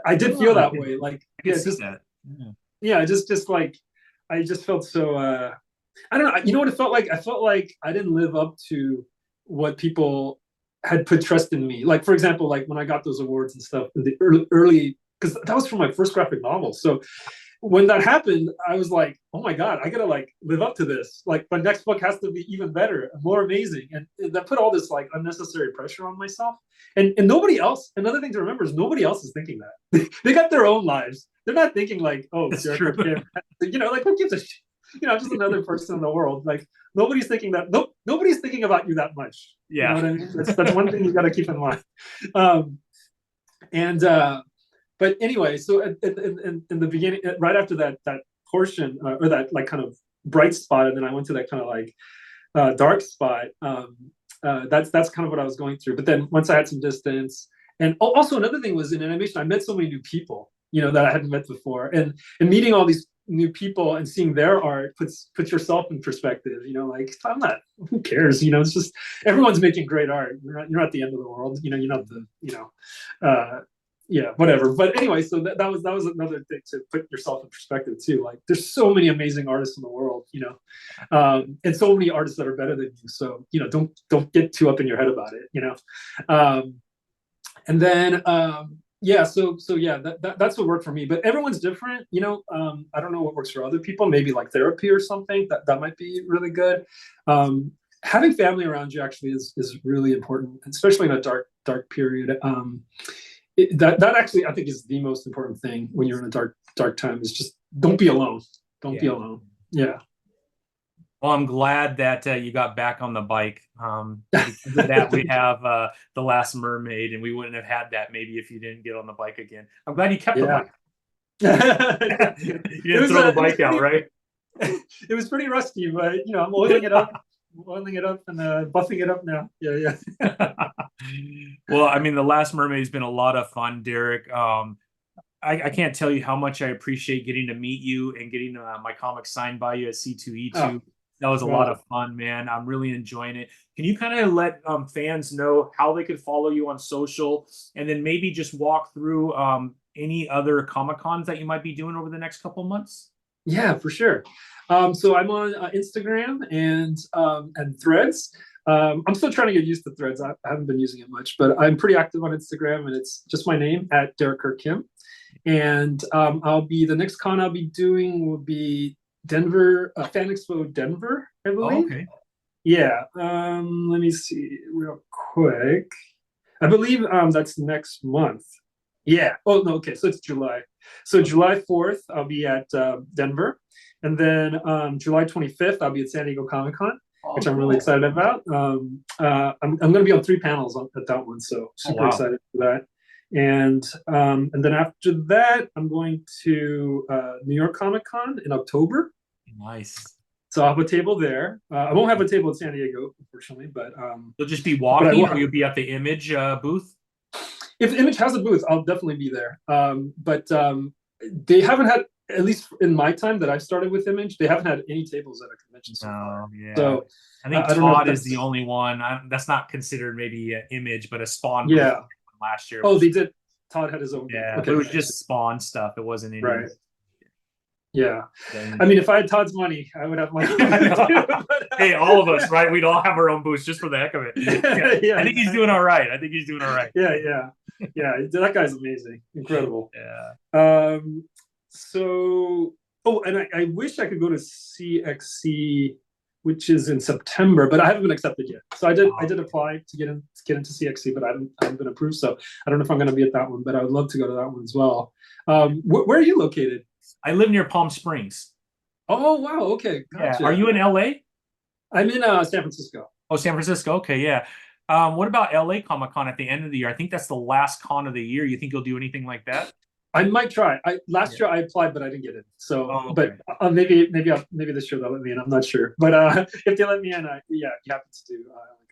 I did No, feel that way. Like, I can yeah, see just that. Yeah. yeah, just like I just felt so I don't know, you know what it felt like? I felt like I didn't live up to what people had put trust in me. Like, for example, like when I got those awards and stuff in the early, because that was for my first graphic novel. So when that happened, I was like, oh my God, I gotta like live up to this. Like my next book has to be even better, more amazing. And that put all this like unnecessary pressure on myself. And nobody else, another thing to remember is nobody else is thinking that. They got their own lives. They're not thinking like, oh, That's Derek true. Kirk Kim, like who gives a shit? I'm just another person in the world. Like nobody's thinking that. Nobody's thinking about you that much. You know Yeah. what I mean? That's one thing you got to keep in mind. Um, and but anyway, so in the beginning, right after that portion, or that like kind of bright spot, and then I went to that kind of like dark spot. That's kind of what I was going through. But then once I had some distance, and also another thing was in animation, I met so many new people, that I hadn't met before, and meeting all these new people and seeing their art puts yourself in perspective. Like I'm not. Who cares? It's just everyone's making great art. You're not the end of the world. You're not the. Yeah, whatever. But anyway, so that was another thing to put yourself in perspective too. Like there's so many amazing artists in the world, and so many artists that are better than you. So don't get too up in your head about it. And then yeah, so yeah, that's what worked for me. But everyone's different. I don't know what works for other people. Maybe like therapy or something that might be really good. Having family around you actually is really important, especially in a dark period. That actually I think is the most important thing when you're in a dark time, is just don't be alone. Don't be Yeah. alone. Yeah. Well, I'm glad that you got back on the bike. Because of that, we have the Last Mermaid, and we wouldn't have had that maybe if you didn't get on the bike again. I'm glad you kept the Yeah. bike. it You didn't throw the bike out, right? it was pretty rusty, but I'm oiling it up and buffing it up now. Yeah. Well, I mean, The Last Mermaid has been a lot of fun, Derek. I can't tell you how much I appreciate getting to meet you and getting my comic signed by you at Oh, C2E2. That was a lot well, of fun, man. I'm really enjoying it. Can you kind of let fans know how they could follow you on social, and then maybe just walk through any other Comic Cons that you might be doing over the next couple months? yeah, for sure. So I'm on Instagram and Threads. I'm still trying to get used to Threads. I haven't been using it much, but I'm pretty active on Instagram, and it's just my name at Derek Kirk Kim. And I'll be the next con I'll be doing will be Denver Fan Expo Denver, I Oh, believe. okay. Yeah. Let me see real quick. I believe that's next month. Yeah. Oh no. Okay. So it's July. So July 4th, I'll be at Denver, and then July 25th, I'll be at San Diego Comic Con, Oh, which I'm really cool. excited about. I'm going to be on 3 panels at that one, so Oh, super wow. excited for that. And then after that, I'm going to New York Comic Con in October. Nice. So I'll have a table there. I won't have a table in San Diego, unfortunately, You'll just be but I walking, or will. you'll be at the Image booth? If Image has a booth, I'll definitely be there. But they haven't had, at least in my time that I've started with Image, they haven't had any tables at a convention so far. No, yeah. So I think I don't know if Todd is the that's, only one. That's not considered maybe an Image, but a Spawn booth yeah. last year, Oh, which they did. Todd had his own booth. yeah, but it Okay, was nice. just Spawn stuff. It wasn't any Right. Yeah. the I Image. mean, if I had Todd's money, I would have my own booth too. But, Hey, all of us, right? We'd all have our own booths just for the heck of it. Yeah, yeah, I think he's doing exactly. all right. I think he's doing all right. Yeah, yeah. Yeah, that guy's amazing. Incredible. Yeah. Um, so, oh, and I wish I could go to CXC, which is in September, but I haven't been accepted yet. So I did apply to get into CXC, but I haven't been approved. So I don't know if I'm going to be at that one, but I would love to go to that one as well. Where are you located? I live near Palm Springs. Oh wow, okay, Yeah. Are gotcha. you in LA? I'm in San Francisco. Oh, San Francisco. Okay, yeah. What about LA Comic Con at the end of the year? I think that's the last con of the year. You think you'll do anything like that? I might try. I Yeah. last year I applied, but I didn't get in. So, Oh, but okay. maybe this year they'll let me in. I'm not sure, but if they let me in, yeah, he happens to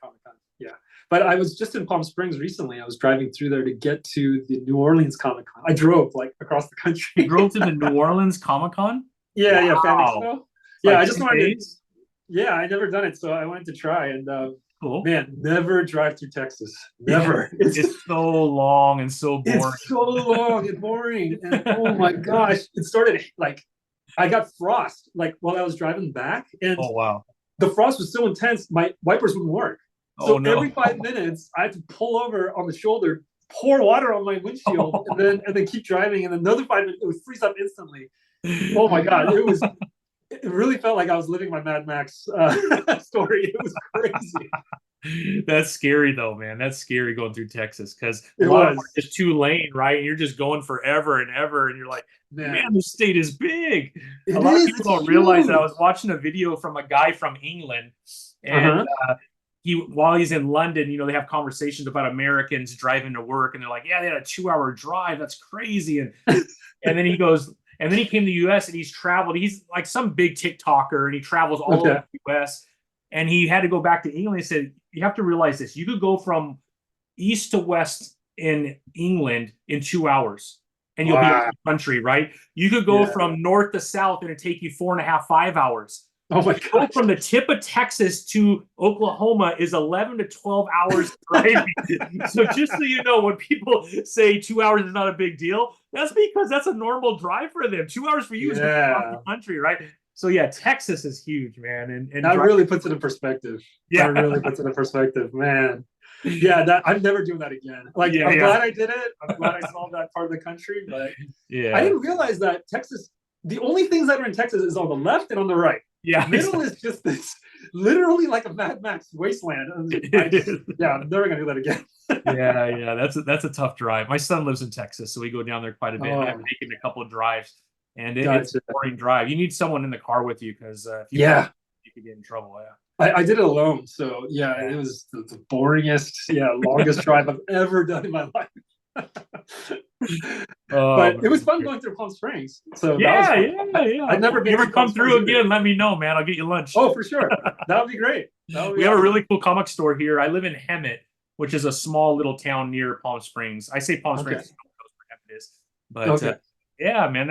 Comic Con. Yeah, but I was just in Palm Springs recently. I was driving through there to get to the New Orleans Comic Con. I drove like across the You country. drove to the New Orleans Comic Con? Yeah, yeah, Fan Wow. Expo. It's Yeah, like I just 10 wanted to. days. Yeah, I never done it, so I wanted to try. And Cool. man, never drive through Texas. Yeah. Never. It's It's so long and so boring. it's so long and boring, and oh my gosh, it started like I got frost like while I was driving back, and Oh, wow. the frost was so intense, my wipers wouldn't work. Oh, So no. every 5 minutes, I had to pull over on the shoulder, pour water on my windshield, and then keep driving. And another 5 minutes, it would freeze up instantly. Oh my god, it really felt like I was living my Mad Max story. It was crazy. That's scary though, man. That's scary going through Texas because a It lot of them was, are just 2 lane, right? And you're just going forever and ever, and you're like, man, man. this state is big. A It lot of is. people It's don't realize that. I huge. was watching a video from a guy from England, Uh and huh. he while he's in London, they have conversations about Americans driving to work, and they're like, yeah, they had a 2 hour drive. That's crazy. And then he goes, and then he came to the US and he's traveled. He's like some big TikToker and he travels all over Okay. the US. And he had to go back to England. He said, you have to realize this. You could go from east to west in England in 2 hours and you'll be out of Wow. the country, right? You could go Yeah. from north to south and it'd take you 4.5, 5 hours. Oh my Go gosh. from the tip of Texas to Oklahoma is 11 to 12 hours driving. So just so you know, when people say 2 hours is not a big deal, that's because that's a normal drive for them. 2 hours for you is going across the Yeah. country, right? So yeah, Texas is huge, man. And That really puts it in perspective. That yeah, really puts it in perspective, man. Yeah, that I'm never doing that again. Like, yeah, I'm yeah, glad I did it. I'm glad I saw that part of the country, but I yeah, didn't realize that Texas, the only things that are in Texas is on the left and on the right. yeah. Middle is just this literally like a Mad Max wasteland. Yeah, I'm never gonna do that again. Yeah, yeah. That's a tough drive. My son lives in Texas, so we go down there quite a bit. And I've Oh, taken a couple of drives, and it's a gotcha. boring drive. You need someone in the car with you because if you fall, Yeah, you could get in trouble. Yeah. I did it alone. So yeah, Yeah. it was the boringest, yeah, longest drive I've ever done in my life. Oh But it was man. fun going through Palm Springs. So that was Yeah, fun. yeah, yeah. I'd never If you been ever to Palm come Springs through either. again, let me know, man. I'll get you lunch. Oh, for sure. That would be great. That would We be have a awesome. really cool comic store here. I live in Hemet. which is a small little town near Palm Springs. I say Palm Okay. Springs, it is, but Okay. yeah, man,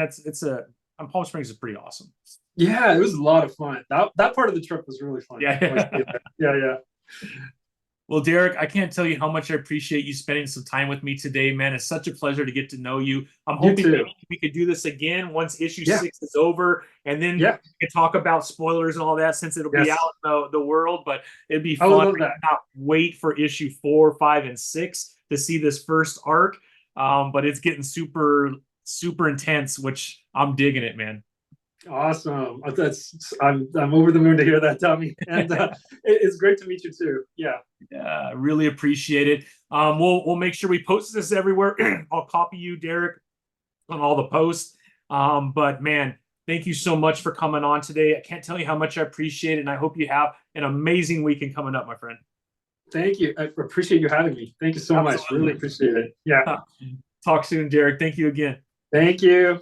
Palm Springs is pretty awesome. Yeah, it was a lot of fun. That part of the trip was really fun. Yeah. Yeah, yeah. Well, Derek, I can't tell you how much I appreciate you spending some time with me today, man. It's such a pleasure to get to know you. I'm You hoping too. maybe we could do this again once issue Yeah. 6 is over, and then Yeah. we can talk about spoilers and all that since it'll be Yes. out in the world. But it'd be I would fun. love I that. cannot wait for issue 4, 5, and 6 to see this first arc. But it's getting super, super intense, which I'm digging it, man. Awesome. I'm over the moon to hear that, Tommy. And it's great to meet you too. Yeah. Yeah, I really appreciate it. We'll make sure we post this everywhere. I'll copy you, Derek, on all the posts. But man, thank you so much for coming on today. I can't tell you how much I appreciate it, and I hope you have an amazing weekend coming up, my friend. Thank you. I appreciate you having me. Thank you so Absolutely. much. Really appreciate it. Yeah. Talk soon, Derek. Thank you again. Thank you.